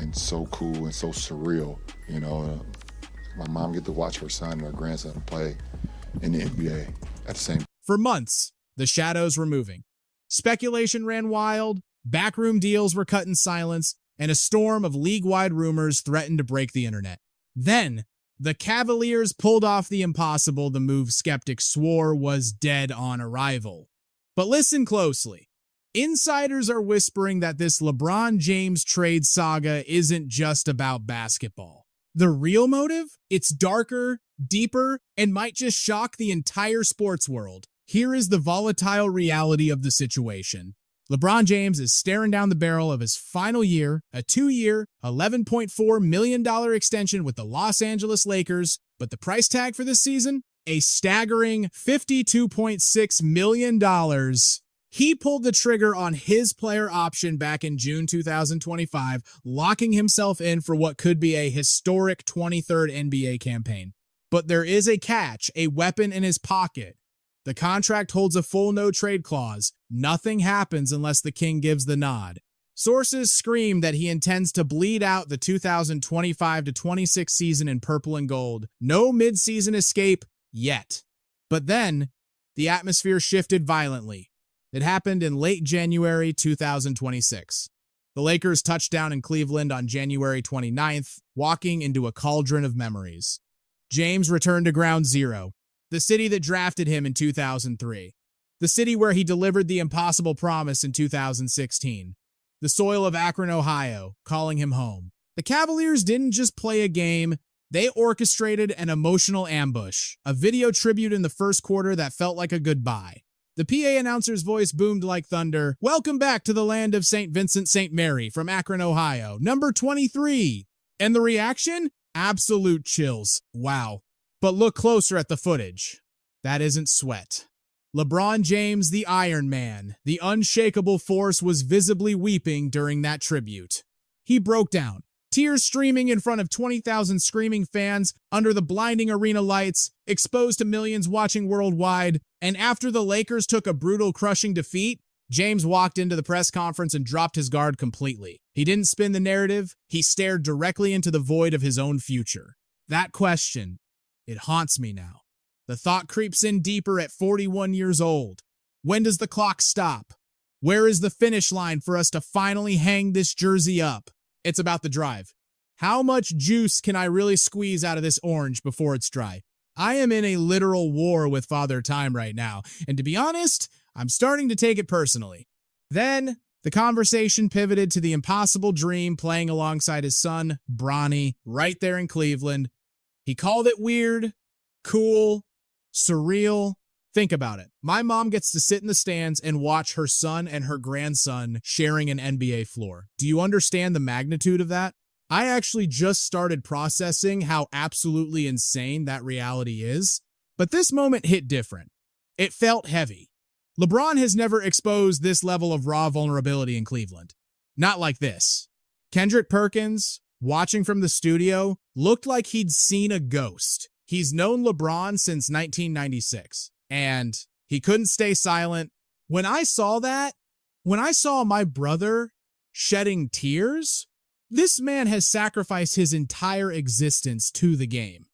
and so cool and so surreal. You know, my mom get to watch her son and her grandson play in the NBA at the same. For months, the shadows were moving. Speculation ran wild, backroom deals were cut in silence, and a storm of league-wide rumors threatened to break the internet. Then, the Cavaliers pulled off the impossible the move skeptics swore was dead on arrival. But listen closely. Insiders are whispering that this LeBron James trade saga isn't just about basketball. The real motive? It's darker, deeper, and might just shock the entire sports world. Here is the volatile reality of the situation. LeBron James is staring down the barrel of his final year, a 2-year, $11.4 million extension with the Los Angeles Lakers, but the price tag for this season? A staggering $52.6 million. He pulled the trigger on his player option back in June 2025, locking himself in for what could be a historic 23rd NBA campaign. But there is a catch, a weapon in his pocket. The contract holds a full no-trade clause. Nothing happens unless the king gives the nod. Sources scream that he intends to bleed out the 2025-26 season in purple and gold. No mid-season escape yet. But then, the atmosphere shifted violently. It happened in late January 2026. The Lakers touched down in Cleveland on January 29th, walking into a cauldron of memories. James returned to ground zero, the city that drafted him in 2003, the city where he delivered the impossible promise in 2016, the soil of Akron, Ohio, calling him home. The Cavaliers didn't just play a game, they orchestrated an emotional ambush, a video tribute in the first quarter that felt like a goodbye. The PA announcer's voice boomed like thunder. "Welcome back to the land of St. Vincent St. Mary from Akron, Ohio, number 23. And the reaction? Absolute chills. Wow. But look closer at the footage. That isn't sweat. LeBron James, the Iron Man, the unshakable force, was visibly weeping during that tribute. He broke down, tears streaming in front of 20,000 screaming fans under the blinding arena lights, exposed to millions watching worldwide. And after the Lakers took a brutal, crushing defeat, James walked into the press conference and dropped his guard completely. He didn't spin the narrative. He stared directly into the void of his own future. That question, it haunts me now. The thought creeps in deeper at 41 years old. When does the clock stop? Where is the finish line for us to finally hang this jersey up? It's about the drive. How much juice can I really squeeze out of this orange before it's dry? I am in a literal war with Father Time right now, and to be honest, I'm starting to take it personally. Then, the conversation pivoted to the impossible dream playing alongside his son, Bronny, right there in Cleveland. He called it weird, cool, surreal. Think about it. My mom gets to sit in the stands and watch her son and her grandson sharing an NBA floor. Do you understand the magnitude of that? I actually just started processing how absolutely insane that reality is, but this moment hit different. It felt heavy. LeBron has never exposed this level of raw vulnerability in Cleveland. Not like this. Kendrick Perkins, watching from the studio, looked like he'd seen a ghost. He's known LeBron since 1996, and he couldn't stay silent. When I saw my brother shedding tears, this man has sacrificed his entire existence to the game.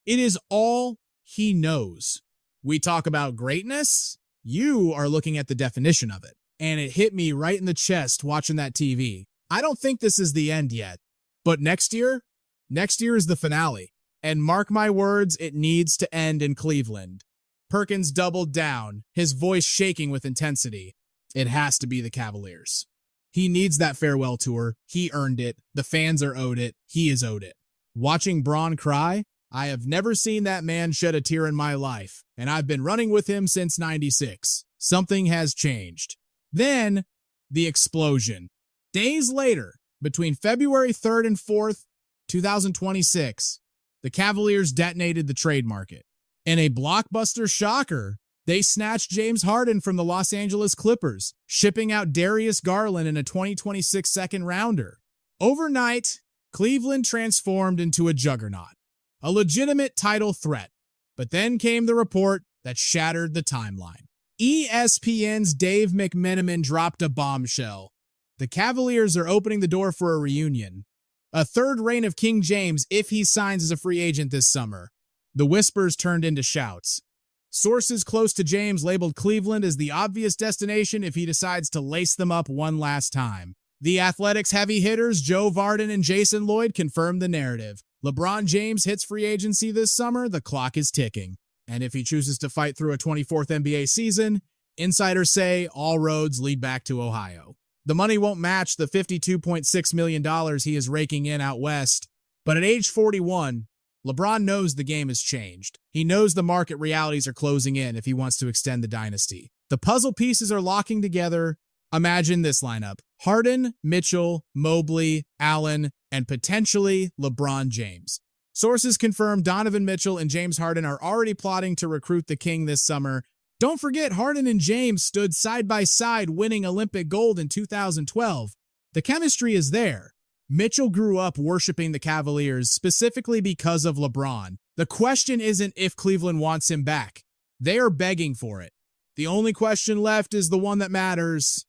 It is all he knows. We talk about greatness. You are looking at the definition of it. And it hit me right in the chest watching that TV. I don't think this is the end yet. But next year is the finale. And mark my words, it needs to end in Cleveland. Perkins doubled down, his voice shaking with intensity. It has to be the Cavaliers. He needs that farewell tour. He earned it. The fans are owed it. He is owed it. Watching Bron cry, I have never seen that man shed a tear in my life, and I've been running with him since '96. Something has changed. Then, the explosion. Days later, between February 3rd and 4th, 2026, the Cavaliers detonated the trade market. In a blockbuster shocker, they snatched James Harden from the Los Angeles Clippers, shipping out Darius Garland in a 2026 second rounder. Overnight, Cleveland transformed into a juggernaut, a legitimate title threat. But then came the report that shattered the timeline. ESPN's Dave McMenamin dropped a bombshell. The Cavaliers are opening the door for a reunion. A third reign of King James if he signs as a free agent this summer. The whispers turned into shouts. Sources close to James labeled Cleveland as the obvious destination if he decides to lace them up one last time. The Athletics heavy hitters Joe Vardon and Jason Lloyd confirmed the narrative. LeBron James hits free agency this summer, the clock is ticking. And if he chooses to fight through a 24th NBA season, insiders say all roads lead back to Ohio. The money won't match the $52.6 million he is raking in out west, but at age 41, LeBron knows the game has changed. He knows the market realities are closing in if he wants to extend the dynasty. The puzzle pieces are locking together. Imagine this lineup: Harden, Mitchell, Mobley, Allen, and potentially LeBron James. Sources confirm Donovan Mitchell and James Harden are already plotting to recruit the king this summer. Don't forget, Harden and James stood side by side winning Olympic gold in 2012. The chemistry is there. Mitchell grew up worshiping the Cavaliers specifically because of LeBron. The question isn't if Cleveland wants him back. They are begging for it. The only question left is the one that matters.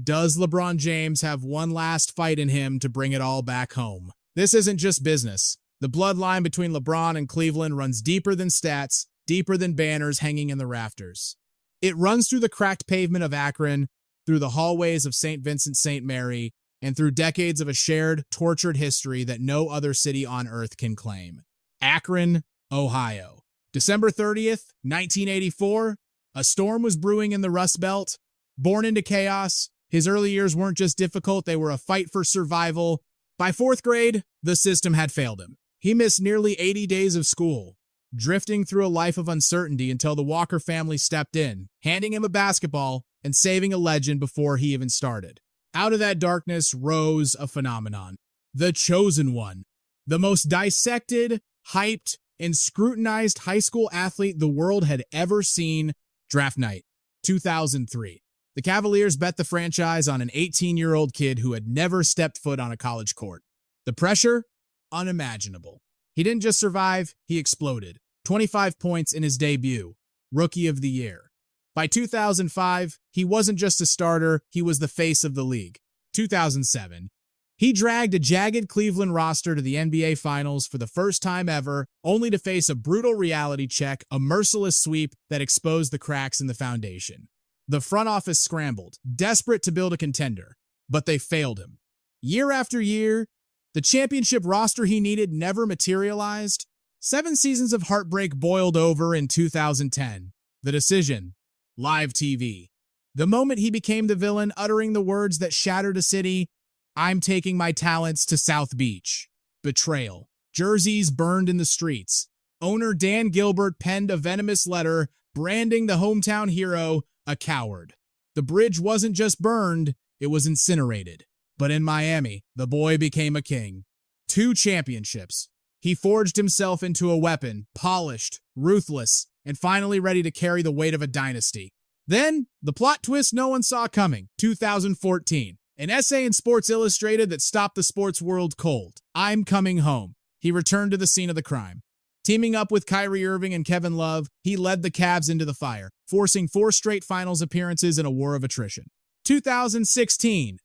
Does LeBron James have one last fight in him to bring it all back home? This isn't just business. The bloodline between LeBron and Cleveland runs deeper than stats, deeper than banners hanging in the rafters. It runs through the cracked pavement of Akron, through the hallways of St. Vincent St. Mary, and through decades of a shared, tortured history that no other city on earth can claim. Akron, Ohio. December 30th, 1984, a storm was brewing in the Rust Belt. Born into chaos, his early years weren't just difficult, they were a fight for survival. By fourth grade, the system had failed him. He missed nearly 80 days of school, drifting through a life of uncertainty until the Walker family stepped in, handing him a basketball and saving a legend before he even started. Out of that darkness rose a phenomenon. The chosen one. The most dissected, hyped, and scrutinized high school athlete the world had ever seen. Draft night, 2003. The Cavaliers bet the franchise on an 18-year-old kid who had never stepped foot on a college court. The pressure? Unimaginable. He didn't just survive, he exploded. 25 points in his debut. Rookie of the Year. By 2005, he wasn't just a starter, he was the face of the league. 2007. He dragged a jagged Cleveland roster to the NBA Finals for the first time ever, only to face a brutal reality check, a merciless sweep that exposed the cracks in the foundation. The front office scrambled, desperate to build a contender, but they failed him. Year after year, the championship roster he needed never materialized. 7 seasons of heartbreak boiled over in 2010. The decision: live TV. The moment he became the villain, uttering the words that shattered a city, "I'm taking my talents to South Beach." Betrayal. Jerseys burned in the streets. Owner Dan Gilbert penned a venomous letter branding the hometown hero a coward. The bridge wasn't just burned, it was incinerated. But in Miami, the boy became a king. 2 championships. He forged himself into a weapon, polished, ruthless, and finally ready to carry the weight of a dynasty. Then, the plot twist no one saw coming, 2014. An essay in Sports Illustrated that stopped the sports world cold. "I'm coming home." He returned to the scene of the crime. Teaming up with Kyrie Irving and Kevin Love, he led the Cavs into the fire, forcing 4 straight finals appearances in a war of attrition. 2016.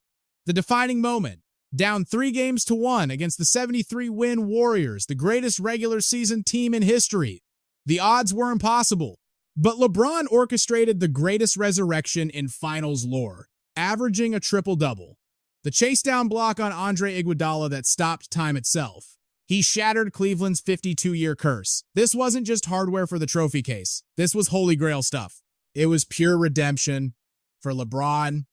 The defining moment. Down 3-1 against the 73-win Warriors, the greatest regular season team in history. The odds were impossible, but LeBron orchestrated the greatest resurrection in finals lore, averaging a triple-double. The chase-down block on Andre Iguodala that stopped time itself. He shattered Cleveland's 52-year curse. This wasn't just hardware for the trophy case. This was Holy Grail stuff. It was pure redemption for LeBron,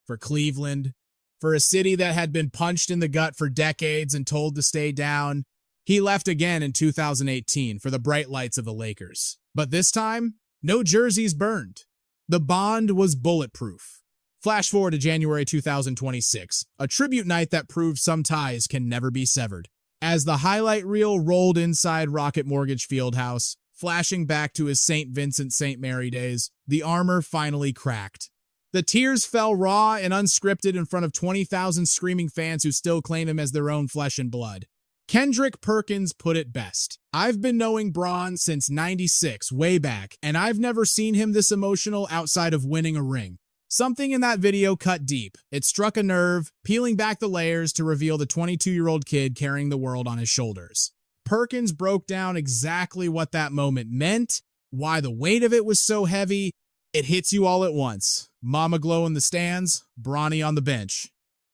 for Cleveland, for a city that had been punched in the gut for decades and told to stay down. He left again in 2018 for the bright lights of the Lakers. But this time, no jerseys burned. The bond was bulletproof. Flash forward to January 2026, a tribute night that proved some ties can never be severed. As the highlight reel rolled inside Rocket Mortgage Fieldhouse, flashing back to his St. Vincent St. Mary days, the armor finally cracked. The tears fell raw and unscripted in front of 20,000 screaming fans who still claim him as their own flesh and blood. Kendrick Perkins put it best. "I've been knowing Bron since '96, way back, and I've never seen him this emotional outside of winning a ring. Something in that video cut deep. It struck a nerve, peeling back the layers to reveal the 22-year-old kid carrying the world on his shoulders. Perkins broke down exactly what that moment meant, why the weight of it was so heavy. It hits you all at once. Mama Glow in the stands, Bronny on the bench.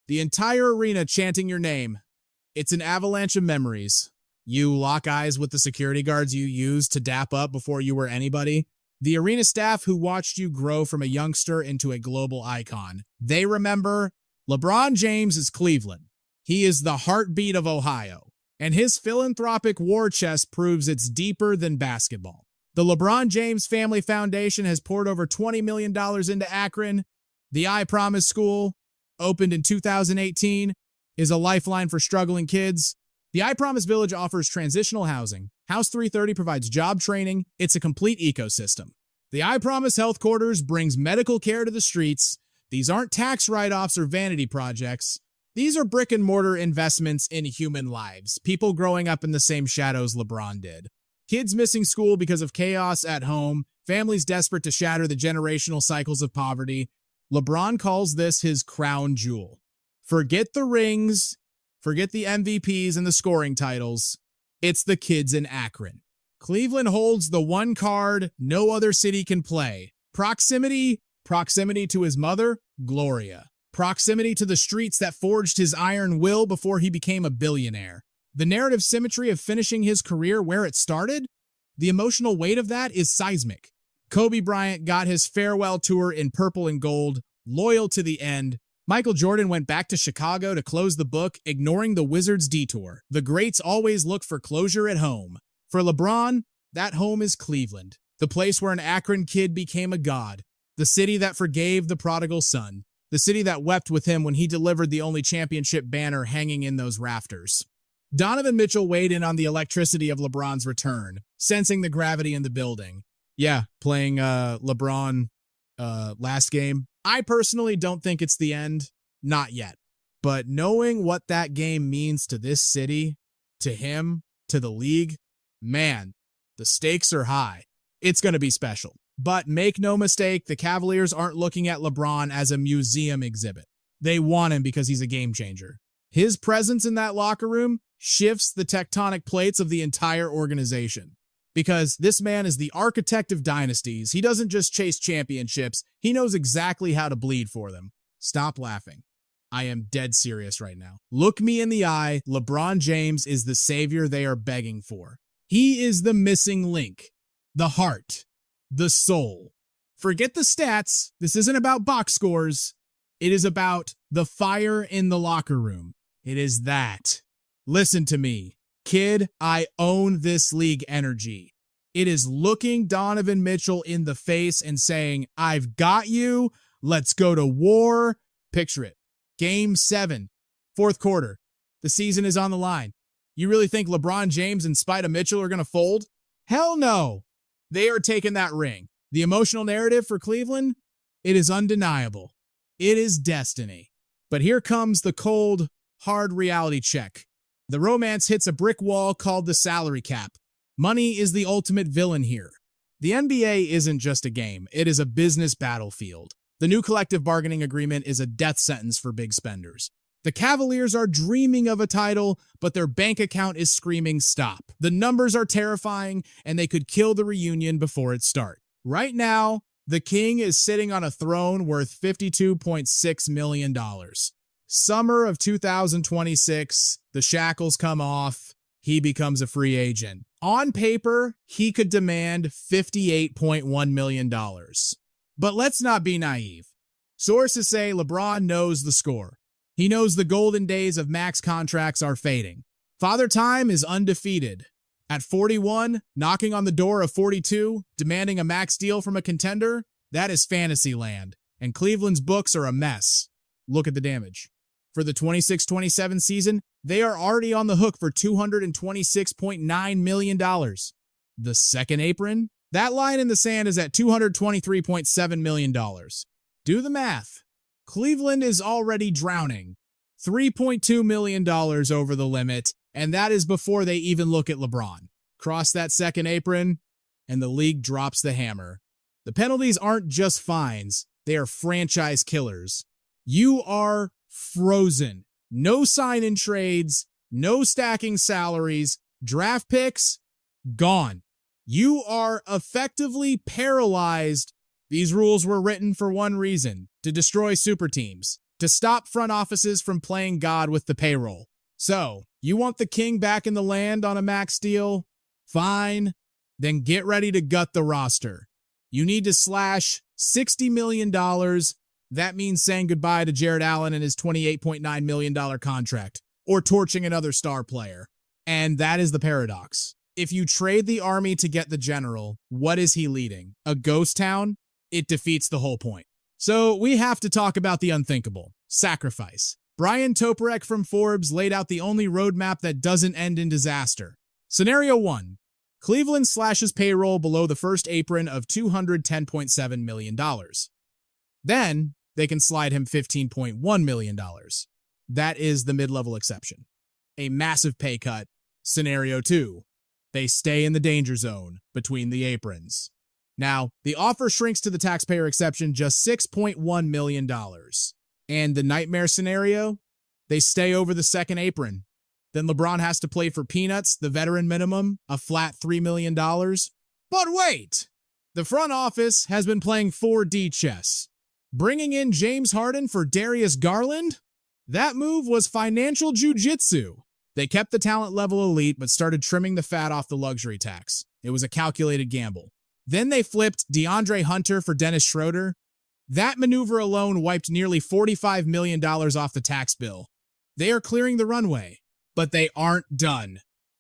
The entire arena chanting your name. It's an avalanche of memories. You lock eyes with the security guards you used to dap up before you were anybody. The arena staff who watched you grow from a youngster into a global icon. They remember LeBron James is Cleveland. He is the heartbeat of Ohio. And his philanthropic war chest proves it's deeper than basketball. The LeBron James Family Foundation has poured over $20 million into Akron. The I Promise School, opened in 2018, is a lifeline for struggling kids. The I Promise Village offers transitional housing. House 330 provides job training. It's a complete ecosystem. The I Promise Health Quarters brings medical care to the streets. These aren't tax write-offs or vanity projects. These are brick and mortar investments in human lives. People growing up in the same shadows LeBron did. Kids missing school because of chaos at home. Families desperate to shatter the generational cycles of poverty. LeBron calls this his crown jewel. Forget the rings. Forget the MVPs and the scoring titles. It's the kids in Akron. Cleveland holds the one card no other city can play. Proximity to his mother, Gloria. Proximity to the streets that forged his iron will before he became a billionaire. The narrative symmetry of finishing his career where it started, the emotional weight of that is seismic. Kobe Bryant got his farewell tour in purple and gold, loyal to the end. Michael Jordan went back to Chicago to close the book, ignoring the Wizards' detour. The greats always look for closure at home. For LeBron, that home is Cleveland, the place where an Akron kid became a god, the city that forgave the prodigal son, the city that wept with him when he delivered the only championship banner hanging in those rafters. Donovan Mitchell weighed in on the electricity of LeBron's return, sensing the gravity in the building. Yeah, playing LeBron last game. I personally don't think it's the end. Not yet. But knowing what that game means to this city, to him, to the league, man, the stakes are high. It's going to be special. But make no mistake, the Cavaliers aren't looking at LeBron as a museum exhibit. They want him because he's a game changer. His presence in that locker room shifts the tectonic plates of the entire organization. Because this man is the architect of dynasties. He doesn't just chase championships. He knows exactly how to bleed for them. Stop laughing. I am dead serious right now. Look me in the eye. LeBron James is the savior they are begging for. He is the missing link, the heart, the soul. Forget the stats. This isn't about box scores. It is about the fire in the locker room. It is that. Listen to me. Kid, I own this league energy. It is looking Donovan Mitchell in the face and saying, I've got you. Let's go to war. Picture it. Game 7, fourth quarter. The season is on the line. You really think LeBron James and Spida Mitchell are going to fold? Hell no. They are taking that ring. The emotional narrative for Cleveland, it is undeniable. It is destiny. But here comes the cold, hard reality check. The romance hits a brick wall called the salary cap. Money is the ultimate villain here. The NBA isn't just a game. It is a business battlefield. The new collective bargaining agreement is a death sentence for big spenders. The Cavaliers are dreaming of a title, but their bank account is screaming stop. The numbers are terrifying, and they could kill the reunion before it starts. Right now, the king is sitting on a throne worth $52.6 million. Summer of 2026, the shackles come off. He becomes a free agent. On paper, he could demand $58.1 million. But let's not be naive. Sources say LeBron knows the score. He knows the golden days of max contracts are fading. Father Time is undefeated. At 41, knocking on the door of 42, demanding a max deal from a contender, that is fantasy land. And Cleveland's books are a mess. Look at the damage. For the 26-27 season, they are already on the hook for $226.9 million. The second apron? That line in the sand is at $223.7 million. Do the math. Cleveland is already drowning. $3.2 million over the limit, and that is before they even look at LeBron. Cross that second apron, and the league drops the hammer. The penalties aren't just fines. They are franchise killers. You are frozen. No sign-in trades, no stacking salaries, draft picks, gone. You are effectively paralyzed. These rules were written for one reason: to destroy super teams, to stop front offices from playing God with the payroll. So, you want the king back in the land on a max deal? Fine. Then get ready to gut the roster. You need to slash $60 million. That means saying goodbye to Jared Allen and his $28.9 million contract, or torching another star player. And that is the paradox. If you trade the army to get the general, what is he leading? A ghost town? It defeats the whole point. So we have to talk about the unthinkable: sacrifice. Brian Toporek from Forbes laid out the only roadmap that doesn't end in disaster. Scenario 1. Cleveland slashes payroll below the first apron of $210.7 million. Then they can slide him $15.1 million. That is the mid-level exception. A massive pay cut. Scenario 2. They stay in the danger zone between the aprons. Now, the offer shrinks to the taxpayer exception just $6.1 million. And the nightmare scenario? They stay over the second apron. Then LeBron has to play for peanuts, the veteran minimum, a flat $3 million. But wait! The front office has been playing 4D chess. Bringing in James Harden for Darius Garland? That move was financial jujitsu. They kept the talent level elite, but started trimming the fat off the luxury tax. It was a calculated gamble. Then they flipped DeAndre Hunter for Dennis Schroeder. That maneuver alone wiped nearly $45 million off the tax bill. They are clearing the runway, but they aren't done.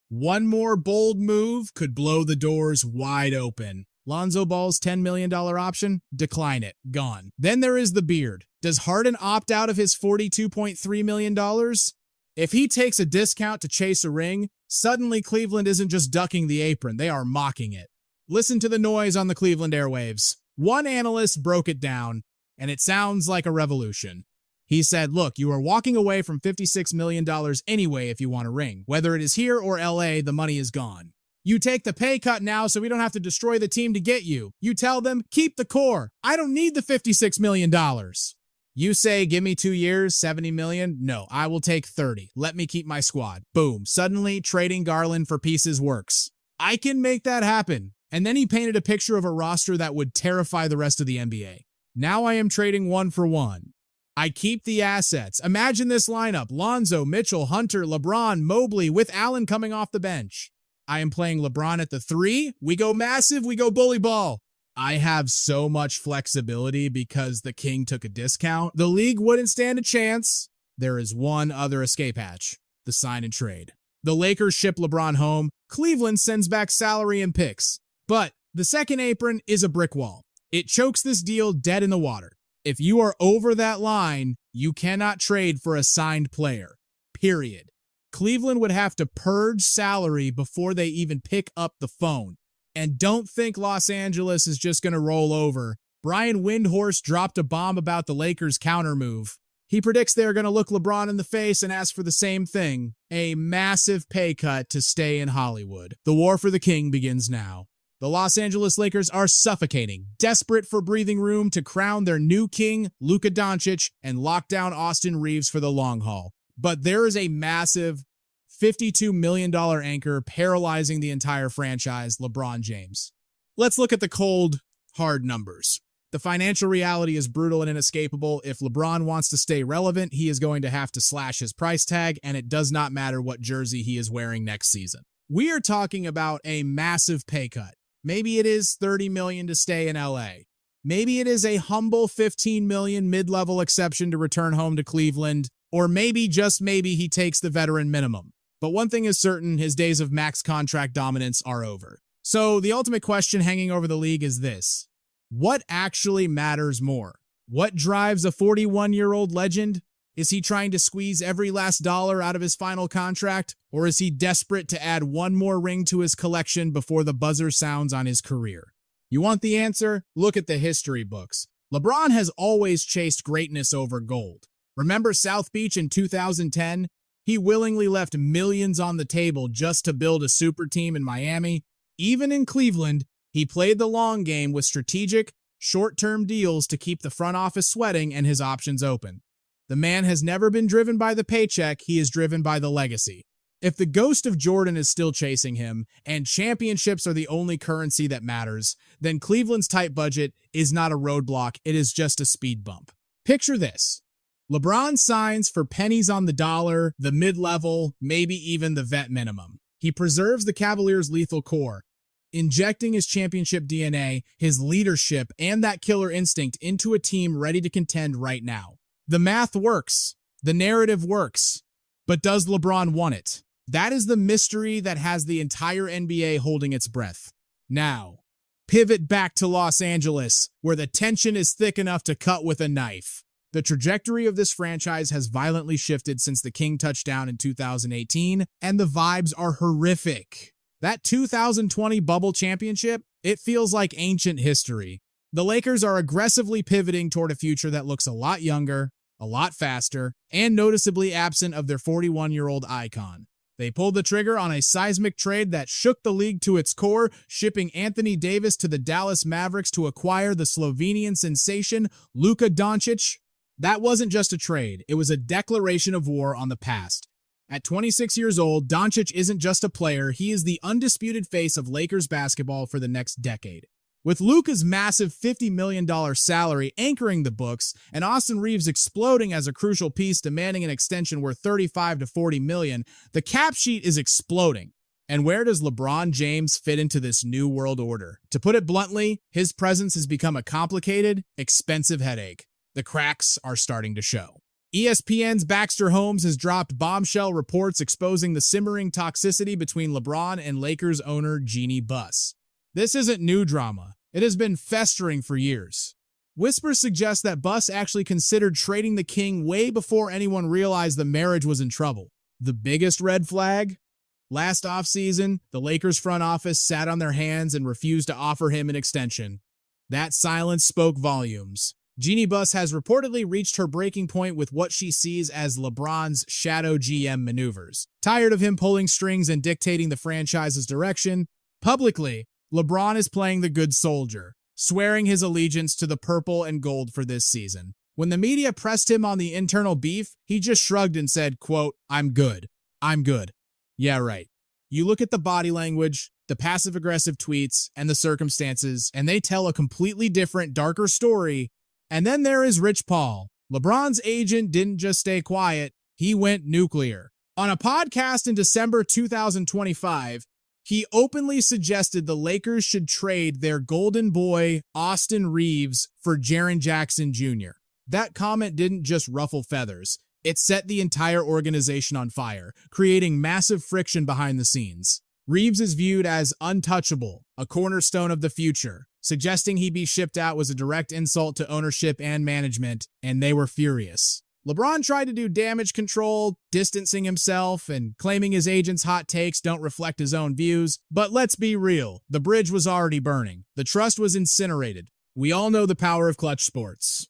One more bold move could blow the doors wide open. Lonzo Ball's $10 million option? Decline it. Gone. Then there is the beard. Does Harden opt out of his $42.3 million? If he takes a discount to chase a ring, suddenly Cleveland isn't just ducking the apron, they are mocking it. Listen to the noise on the Cleveland airwaves. One analyst broke it down, and it sounds like a revolution. He said, look, you are walking away from $56 million anyway if you want a ring. Whether it is here or LA, the money is gone. You take the pay cut now so we don't have to destroy the team to get you. You tell them, keep the core. I don't need the $56 million. You say, give me 2 years, $70 million? No, I will take 30. Let me keep my squad. Boom. Suddenly, trading Garland for pieces works. I can make that happen. And then he painted a picture of a roster that would terrify the rest of the NBA. Now I am trading 1 for 1. I keep the assets. Imagine this lineup: Lonzo, Mitchell, Hunter, LeBron, Mobley, with Allen coming off the bench. I am playing LeBron at the 3. We go massive, we go bully ball. I have so much flexibility because the king took a discount. The league wouldn't stand a chance. There is one other escape hatch: the sign and trade. The Lakers ship LeBron home. Cleveland sends back salary and picks. But the second apron is a brick wall. It chokes this deal dead in the water. If you are over that line, you cannot trade for a signed player. Period. Cleveland would have to purge salary before they even pick up the phone. And don't think Los Angeles is just going to roll over. Brian Windhorst dropped a bomb about the Lakers' counter move. He predicts they're going to look LeBron in the face and ask for the same thing: a massive pay cut to stay in Hollywood. The war for the king begins now. The Los Angeles Lakers are suffocating, desperate for breathing room to crown their new king, Luka Doncic, and lock down Austin Reeves for the long haul. But there is a massive $52 million anchor paralyzing the entire franchise: LeBron James. Let's look at the cold, hard numbers. The financial reality is brutal and inescapable. If LeBron wants to stay relevant, he is going to have to slash his price tag, and it does not matter what jersey he is wearing next season. We are talking about a massive pay cut. Maybe it is $30 million to stay in LA. Maybe it is a humble $15 million mid-level exception to return home to Cleveland, or maybe, just maybe, he takes the veteran minimum. But one thing is certain: his days of max contract dominance are over. So the ultimate question hanging over the league is this: what actually matters more? What drives a 41-year-old legend? Is he trying to squeeze every last dollar out of his final contract, or is he desperate to add one more ring to his collection before the buzzer sounds on his career? You want the answer? Look at the history books. LeBron has always chased greatness over gold. Remember South Beach in 2010? He willingly left millions on the table just to build a super team in Miami. Even in Cleveland, he played the long game with strategic, short-term deals to keep the front office sweating and his options open. The man has never been driven by the paycheck, he is driven by the legacy. If the ghost of Jordan is still chasing him, and championships are the only currency that matters, then Cleveland's tight budget is not a roadblock, it is just a speed bump. Picture this. LeBron signs for pennies on the dollar, the mid-level, maybe even the vet minimum. He preserves the Cavaliers' lethal core, injecting his championship DNA, his leadership, and that killer instinct into a team ready to contend right now. The math works. The narrative works. But does LeBron want it? That is the mystery that has the entire NBA holding its breath. Now, pivot back to Los Angeles, where the tension is thick enough to cut with a knife. The trajectory of this franchise has violently shifted since the King touchdown in 2018, and the vibes are horrific. That 2020 bubble championship, it feels like ancient history. The Lakers are aggressively pivoting toward a future that looks a lot younger, a lot faster, and noticeably absent of their 41-year-old icon. They pulled the trigger on a seismic trade that shook the league to its core, shipping Anthony Davis to the Dallas Mavericks to acquire the Slovenian sensation Luka Doncic. That wasn't just a trade, it was a declaration of war on the past. At 26 years old, Doncic isn't just a player, he is the undisputed face of Lakers basketball for the next decade. With Luka's massive $50 million salary anchoring the books, and Austin Reeves exploding as a crucial piece demanding an extension worth $35 to $40 million, the cap sheet is exploding. And where does LeBron James fit into this new world order? To put it bluntly, his presence has become a complicated, expensive headache. The cracks are starting to show. ESPN's Baxter Holmes has dropped bombshell reports exposing the simmering toxicity between LeBron and Lakers owner Jeannie Buss. This isn't new drama. It has been festering for years. Whispers suggest that Buss actually considered trading the King way before anyone realized the marriage was in trouble. The biggest red flag? Last offseason, the Lakers front office sat on their hands and refused to offer him an extension. That silence spoke volumes. Jeannie Buss has reportedly reached her breaking point with what she sees as LeBron's shadow GM maneuvers. Tired of him pulling strings and dictating the franchise's direction, publicly, LeBron is playing the good soldier, swearing his allegiance to the purple and gold for this season. When the media pressed him on the internal beef, he just shrugged and said, quote, "I'm good. I'm good." Yeah, right. You look at the body language, the passive-aggressive tweets, and the circumstances, and they tell a completely different, darker story. And then there is Rich Paul. LeBron's agent didn't just stay quiet, he went nuclear. On a podcast in December 2025, he openly suggested the Lakers should trade their golden boy, Austin Reeves, for Jaren Jackson Jr. That comment didn't just ruffle feathers. It set the entire organization on fire, creating massive friction behind the scenes. Reeves is viewed as untouchable, a cornerstone of the future. Suggesting he be shipped out was a direct insult to ownership and management, and they were furious. LeBron tried to do damage control, distancing himself and claiming his agent's hot takes don't reflect his own views. But let's be real, the bridge was already burning. The trust was incinerated. We all know the power of clutch sports.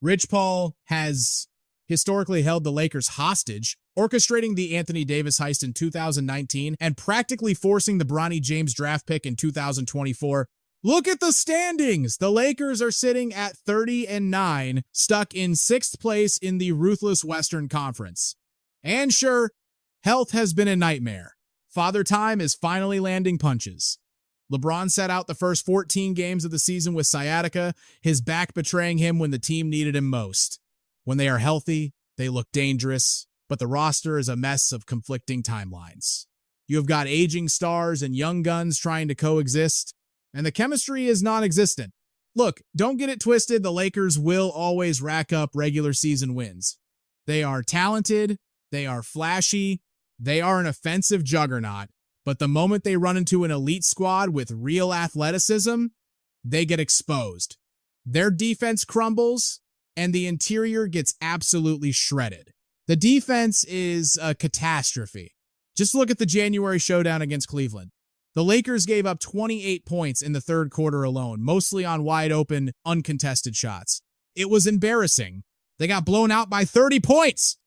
Rich Paul has historically held the Lakers hostage, orchestrating the Anthony Davis heist in 2019 and practically forcing the Bronny James draft pick in 2024. Look at the standings. The Lakers are sitting at 30-9, stuck in 6th place in the ruthless Western Conference. And sure, health has been a nightmare. Father Time is finally landing punches. LeBron sat out the first 14 games of the season with sciatica, his back betraying him when the team needed him most. When they are healthy, they look dangerous, but the roster is a mess of conflicting timelines. You have got aging stars and young guns trying to coexist, and the chemistry is non-existent. Look, don't get it twisted, the Lakers will always rack up regular season wins. They are talented, they are flashy, they are an offensive juggernaut, but the moment they run into an elite squad with real athleticism, they get exposed. Their defense crumbles, and the interior gets absolutely shredded. The defense is a catastrophe. Just look at the January showdown against Cleveland. The Lakers gave up 28 points in the third quarter alone, mostly on wide-open, uncontested shots. It was embarrassing. They got blown out by 30 points.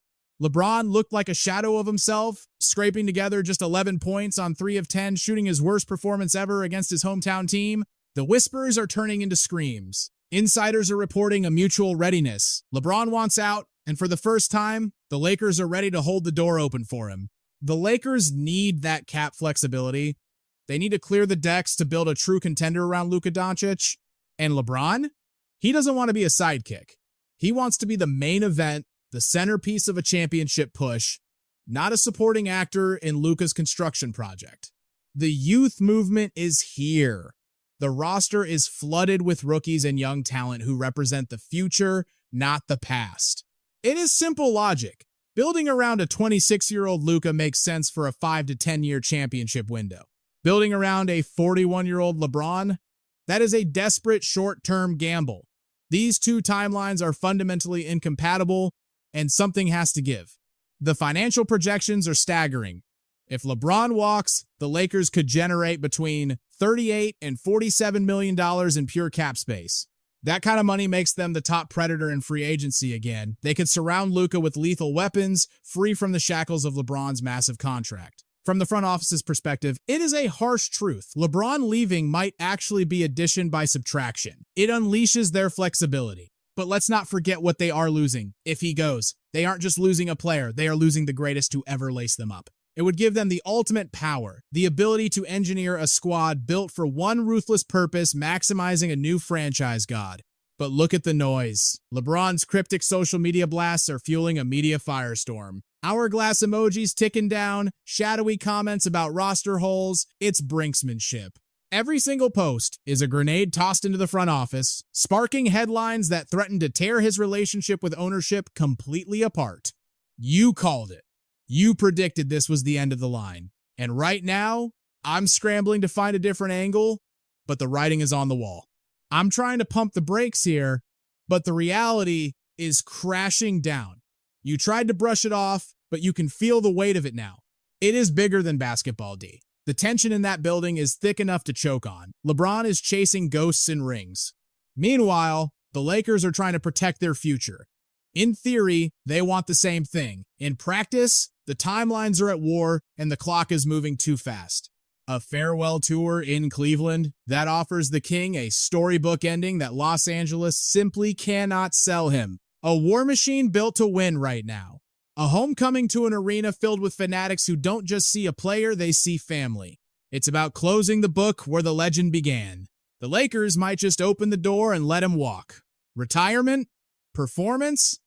LeBron looked like a shadow of himself, scraping together just 11 points on 3 of 10, shooting his worst performance ever against his hometown team. The whispers are turning into screams. Insiders are reporting a mutual readiness. LeBron wants out, and for the first time, the Lakers are ready to hold the door open for him. The Lakers need that cap flexibility. They need to clear the decks to build a true contender around Luka Doncic. And LeBron? He doesn't want to be a sidekick. He wants to be the main event, the centerpiece of a championship push, not a supporting actor in Luka's construction project. The youth movement is here. The roster is flooded with rookies and young talent who represent the future, not the past. It is simple logic. Building around a 26-year-old Luka makes sense for a 5 to 10-year championship window. Building around a 41-year-old LeBron, that is a desperate short-term gamble. These two timelines are fundamentally incompatible, and something has to give. The financial projections are staggering. If LeBron walks, the Lakers could generate between $38 and $47 million in pure cap space. That kind of money makes them the top predator in free agency again. They could surround Luka with lethal weapons, free from the shackles of LeBron's massive contract. From the front office's perspective, it is a harsh truth. LeBron leaving might actually be addition by subtraction. It unleashes their flexibility. But let's not forget what they are losing if he goes. They aren't just losing a player, they are losing the greatest to ever lace them up. It would give them the ultimate power, the ability to engineer a squad built for one ruthless purpose, maximizing a new franchise god. But look at the noise. LeBron's cryptic social media blasts are fueling a media firestorm. Hourglass emojis ticking down, shadowy comments about roster holes. It's brinksmanship. Every single post is a grenade tossed into the front office, sparking headlines that threaten to tear his relationship with ownership completely apart. You called it. You predicted this was the end of the line. And right now, I'm scrambling to find a different angle, but the writing is on the wall. I'm trying to pump the brakes here, but the reality is crashing down. You tried to brush it off, but you can feel the weight of it now. It is bigger than basketball D. The tension in that building is thick enough to choke on. LeBron is chasing ghosts in rings. Meanwhile, the Lakers are trying to protect their future. In theory, they want the same thing. In practice, the timelines are at war and the clock is moving too fast. A farewell tour in Cleveland that offers the King a storybook ending that Los Angeles simply cannot sell him. A war machine built to win right now. A homecoming to an arena filled with fanatics who don't just see a player, they see family. It's about closing the book where the legend began. The Lakers might just open the door and let him walk. Retirement? Performance?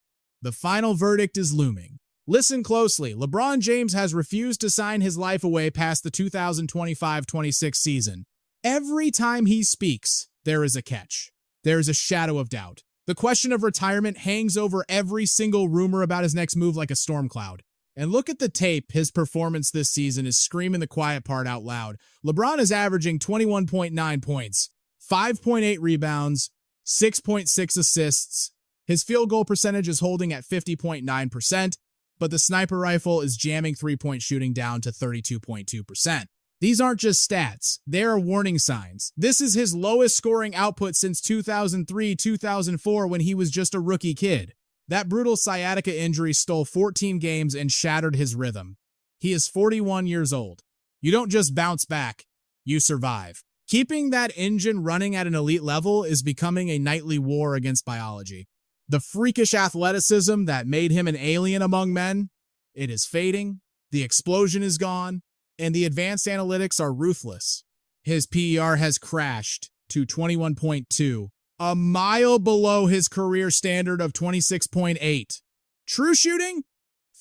The final verdict is looming. Listen closely. LeBron James has refused to sign his life away past the 2025-26 season. Every time he speaks, there is a catch. There is a shadow of doubt. The question of retirement hangs over every single rumor about his next move like a storm cloud. And look at the tape. His performance this season is screaming the quiet part out loud. LeBron is averaging 21.9 points, 5.8 rebounds, 6.6 assists. His field goal percentage is holding at 50.9%, but the sniper rifle is jamming three-point shooting down to 32.2%. These aren't just stats, they are warning signs. This is his lowest scoring output since 2003-2004 when he was just a rookie kid. That brutal sciatica injury stole 14 games and shattered his rhythm. He is 41 years old. You don't just bounce back, you survive. Keeping that engine running at an elite level is becoming a nightly war against biology. The freakish athleticism that made him an alien among men, it is fading, the explosion is gone, and the advanced analytics are ruthless. His PER has crashed to 21.2, a mile below his career standard of 26.8. True shooting?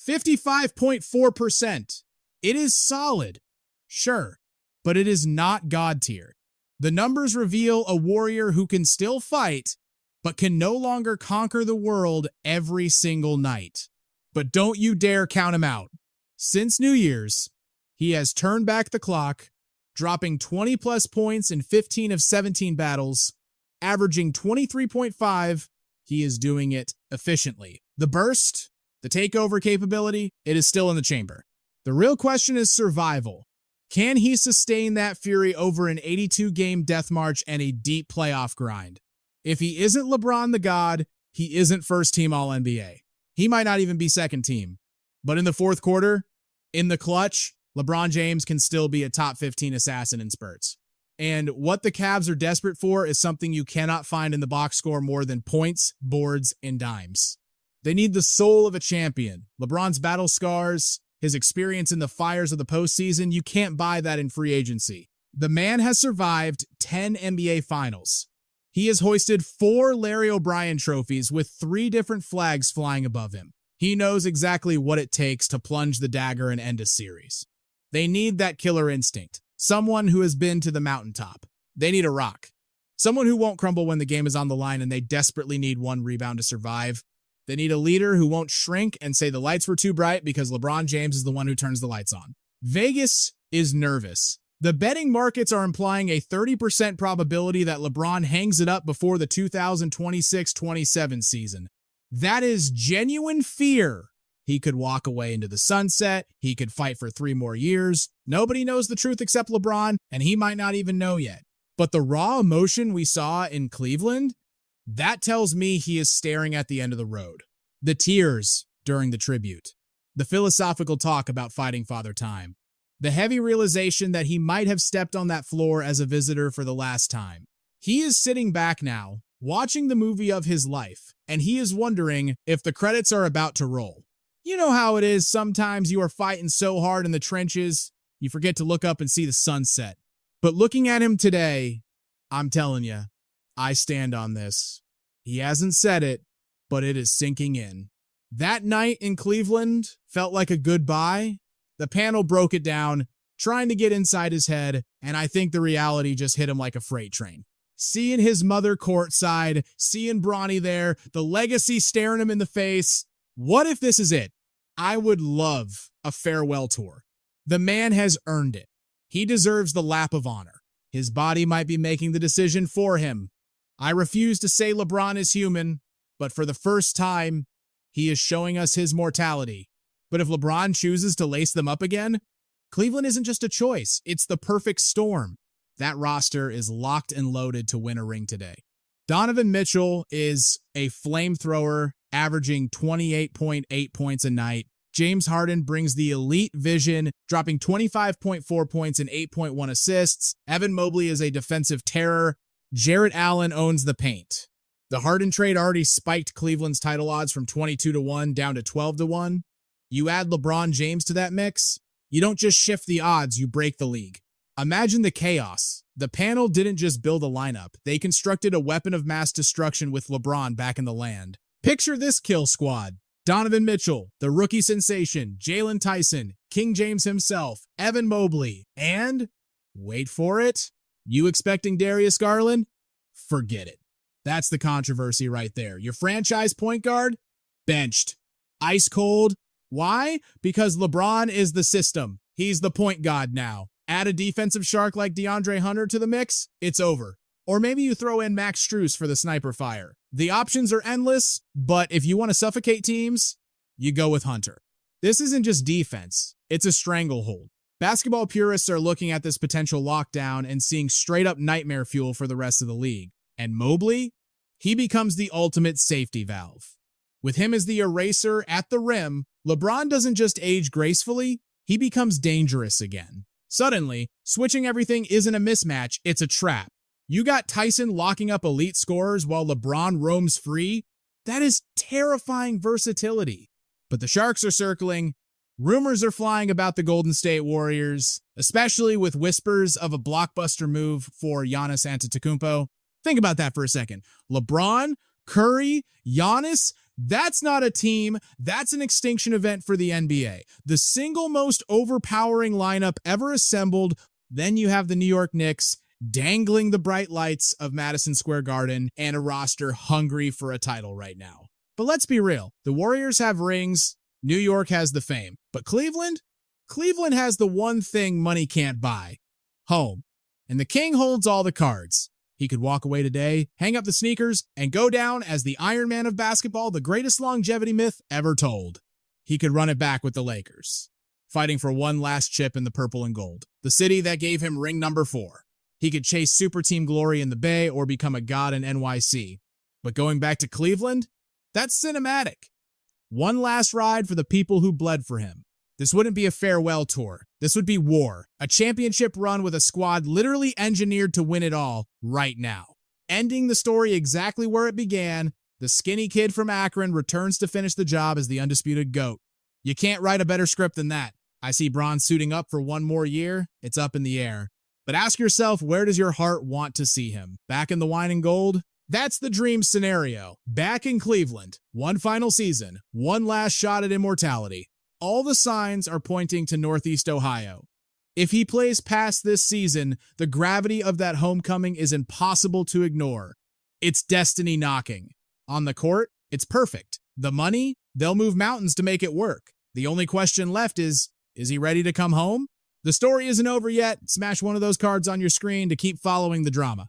55.4%. It is solid, sure, but it is not God tier. The numbers reveal a warrior who can still fight, but can no longer conquer the world every single night. But don't you dare count him out. Since New Year's, he has turned back the clock, dropping 20-plus points in 15 of 17 battles, averaging 23.5. He is doing it efficiently. The burst, the takeover capability, it is still in the chamber. The real question is survival. Can he sustain that fury over an 82-game death march and a deep playoff grind? If he isn't LeBron the God, he isn't first-team All-NBA. He might not even be second team. But in the fourth quarter, in the clutch, LeBron James can still be a top 15 assassin in spurts. And what the Cavs are desperate for is something you cannot find in the box score more than points, boards, and dimes. They need the soul of a champion. LeBron's battle scars, his experience in the fires of the postseason, you can't buy that in free agency. The man has survived 10 NBA Finals. He has hoisted 4 Larry O'Brien trophies with 3 different flags flying above him. He knows exactly what it takes to plunge the dagger and end a series. They need that killer instinct. Someone who has been to the mountaintop. They need a rock. Someone who won't crumble when the game is on the line and they desperately need one rebound to survive. They need a leader who won't shrink and say the lights were too bright because LeBron James is the one who turns the lights on. Vegas is nervous. The betting markets are implying a 30% probability that LeBron hangs it up before the 2026-27 season. That is genuine fear. He could walk away into the sunset. He could fight for 3 more years. Nobody knows the truth except LeBron, and he might not even know yet. But the raw emotion we saw in Cleveland, that tells me he is staring at the end of the road. The tears during the tribute. The philosophical talk about fighting Father Time. The heavy realization that he might have stepped on that floor as a visitor for the last time. He is sitting back now, watching the movie of his life, and he is wondering if the credits are about to roll. You know how it is, sometimes you are fighting so hard in the trenches, you forget to look up and see the sunset. But looking at him today, I'm telling you, I stand on this. He hasn't said it, but it is sinking in. That night in Cleveland felt like a goodbye. The panel broke it down, trying to get inside his head, and I think the reality just hit him like a freight train. Seeing his mother courtside, seeing Bronny there, the legacy staring him in the face. What if this is it? I would love a farewell tour. The man has earned it. He deserves the lap of honor. His body might be making the decision for him. I refuse to say LeBron is human, but for the first time, he is showing us his mortality. But if LeBron chooses to lace them up again, Cleveland isn't just a choice, it's the perfect storm. That roster is locked and loaded to win a ring today. Donovan Mitchell is a flamethrower, averaging 28.8 points a night. James Harden brings the elite vision, dropping 25.4 points and 8.1 assists. Evan Mobley is a defensive terror. Jarrett Allen owns the paint. The Harden trade already spiked Cleveland's title odds from 22-1 down to 12-1. You add LeBron James to that mix, you don't just shift the odds, you break the league. Imagine the chaos. The panel didn't just build a lineup. They constructed a weapon of mass destruction with LeBron back in the land. Picture this kill squad. Donovan Mitchell, the rookie sensation, Jalen Tyson, King James himself, Evan Mobley, and, wait for it, you expecting Darius Garland? Forget it. That's the controversy right there. Your franchise point guard? Benched. Ice cold. Why? Because LeBron is the system. He's the point god now. Add a defensive shark like DeAndre Hunter to the mix, it's over. Or maybe you throw in Max Strus for the sniper fire. The options are endless, but if you want to suffocate teams, you go with Hunter. This isn't just defense, it's a stranglehold. Basketball purists are looking at this potential lockdown and seeing straight up nightmare fuel for the rest of the league. And Mobley, he becomes the ultimate safety valve. With him as the eraser at the rim, LeBron doesn't just age gracefully, he becomes dangerous again. Suddenly, switching everything isn't a mismatch, it's a trap. You got Tyson locking up elite scorers while LeBron roams free? That is terrifying versatility. But the Sharks are circling. Rumors are flying about the Golden State Warriors, especially with whispers of a blockbuster move for Giannis Antetokounmpo. Think about that for a second. LeBron, Curry, Giannis, that's not a team. That's an extinction event for the NBA. The single most overpowering lineup ever assembled. Then you have the New York Knicks dangling the bright lights of Madison Square Garden and a roster hungry for a title right now. But let's be real. The Warriors have rings. New York has the fame. But Cleveland? Cleveland has the one thing money can't buy. Home. And the King holds all the cards. He could walk away today, hang up the sneakers, and go down as the Iron Man of basketball, the greatest longevity myth ever told. He could run it back with the Lakers, fighting for one last chip in the purple and gold, the city that gave him ring number 4. He could chase super team glory in the Bay or become a god in NYC. But going back to Cleveland, that's cinematic. One last ride for the people who bled for him. This wouldn't be a farewell tour. This would be war, a championship run with a squad literally engineered to win it all right now. Ending the story exactly where it began, the skinny kid from Akron returns to finish the job as the undisputed GOAT. You can't write a better script than that. I see Bron suiting up for one more year. It's up in the air. But ask yourself, where does your heart want to see him? Back in the wine and gold? That's the dream scenario. Back in Cleveland, one final season, one last shot at immortality. All the signs are pointing to Northeast Ohio. If he plays past this season, the gravity of that homecoming is impossible to ignore. It's destiny knocking. On the court, it's perfect. The money, they'll move mountains to make it work. The only question left is he ready to come home? The story isn't over yet. Smash one of those cards on your screen to keep following the drama.